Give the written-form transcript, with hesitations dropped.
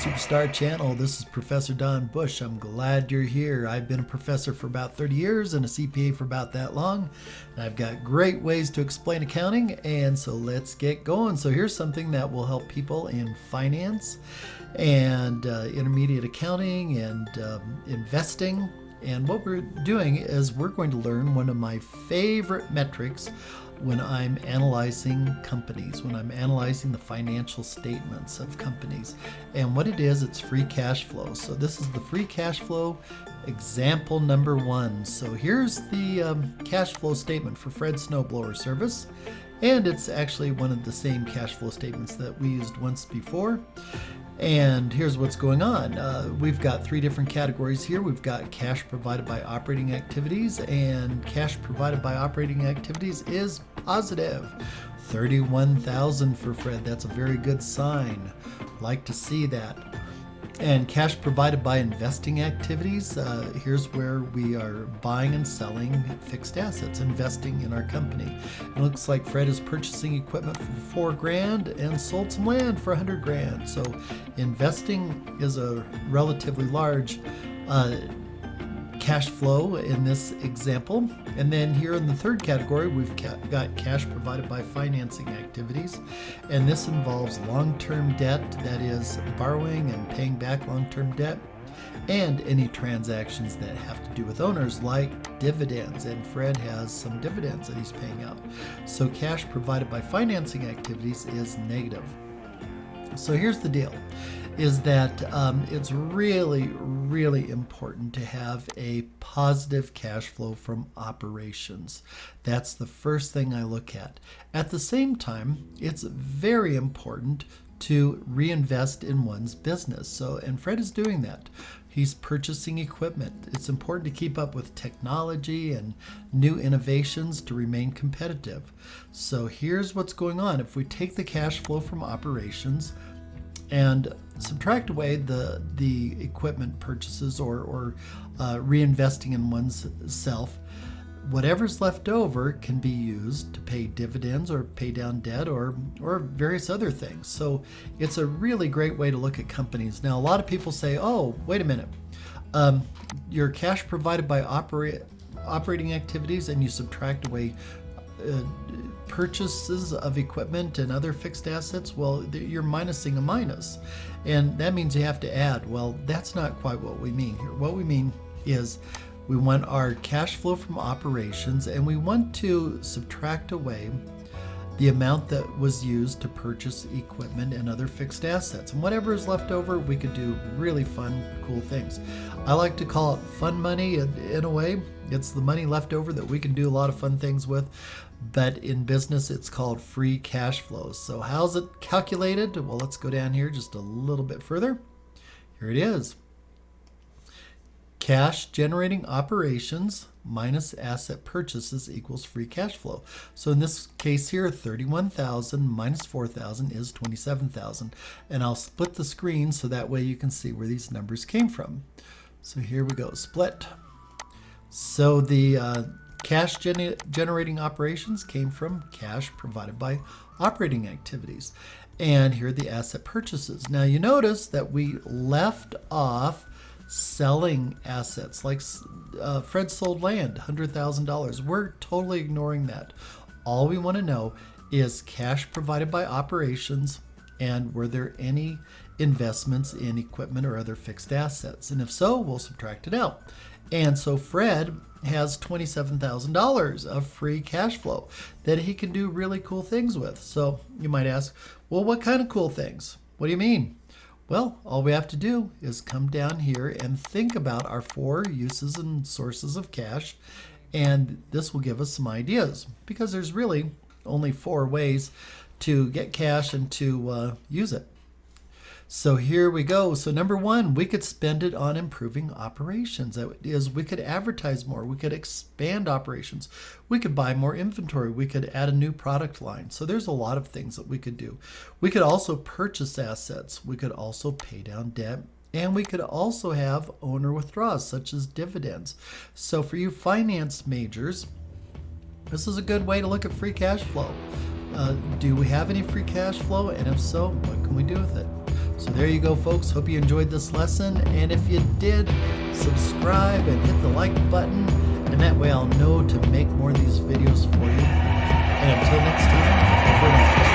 Superstar Channel. This is Professor Don Bush. I'm glad you're here. I've been a professor for about 30 years and a CPA for about that long. And I've got great ways to explain accounting, and so let's get going. So here's something that will help people in finance and intermediate accounting and investing. And what we're doing is we're going to learn one of my favorite metrics when I'm analyzing companies, when I'm analyzing the financial statements of companies. And what it is, it's free cash flow. So this is the free cash flow example number 1. So here's the cash flow statement for Fred Snowblower Service. And it's actually one of the same cash flow statements that we used once before. And here's what's going on. We've got 3 different categories here. We've got cash provided by operating activities, and cash provided by operating activities is positive. $31,000 for Fred. That's a very good sign. Like to see that. And cash provided by investing activities, here's where we are buying and selling fixed assets, investing in our company. It looks like Fred is purchasing equipment for $4,000 and sold some land for $100,000. So investing is a relatively large cash flow in this example. And then here in the third category, we've got cash provided by financing activities. And this involves long-term debt, that is borrowing and paying back long-term debt, and any transactions that have to do with owners like dividends. And Fred has some dividends that he's paying out. So cash provided by financing activities is negative. So here's the deal, is that it's really important to have a positive cash flow from operations. That's the first thing I look at. At the same time, it's very important to reinvest in one's business. And Fred is doing that. He's purchasing equipment. It's important to keep up with technology and new innovations to remain competitive. So here's what's going on. If we take the cash flow from operations and subtract away the equipment purchases or reinvesting in one's self, whatever's left over can be used to pay dividends or pay down debt or various other things. So it's a really great way to look at companies. Now, a lot of people say, oh, wait a minute, your cash provided by operating activities and you subtract away purchases of equipment and other fixed assets, well, you're minusing a minus. And that means you have to add. Well, that's not quite what we mean here. What we mean is we want our cash flow from operations and we want to subtract away the amount that was used to purchase equipment and other fixed assets. And whatever is left over, we could do really fun, cool things. I like to call it fun money in a way. It's the money left over that we can do a lot of fun things with. But in business, it's called free cash flow. So how's it calculated? Well, let's go down here just a little bit further. Here it is. Cash generating operations minus asset purchases equals free cash flow. So in this case here, 31,000 minus 4,000 is 27,000. And I'll split the screen so that way you can see where these numbers came from. So here we go, split. So the cash generating operations came from cash provided by operating activities. And here are the asset purchases. Now you notice that we left off selling assets, like Fred sold land, $100,000. We're totally ignoring that. All we want to know is cash provided by operations and were there any investments in equipment or other fixed assets. And if so, we'll subtract it out. And so Fred has $27,000 of free cash flow that he can do really cool things with. So you might ask, well, what kind of cool things? What do you mean? Well, all we have to do is come down here and think about our 4 uses and sources of cash, and this will give us some ideas because there's really only 4 ways to get cash and to use it. So here we go. So number 1, we could spend it on improving operations. That is, we could advertise more. We could expand operations. We could buy more inventory. We could add a new product line. So there's a lot of things that we could do. We could also purchase assets. We could also pay down debt. And we could also have owner withdrawals, such as dividends. So for you finance majors, this is a good way to look at free cash flow. Do we have any free cash flow? And if so, what can we do with it? So there you go, folks. Hope you enjoyed this lesson. And if you did, subscribe and hit the like button. And that way I'll know to make more of these videos for you. And until next time, over and out.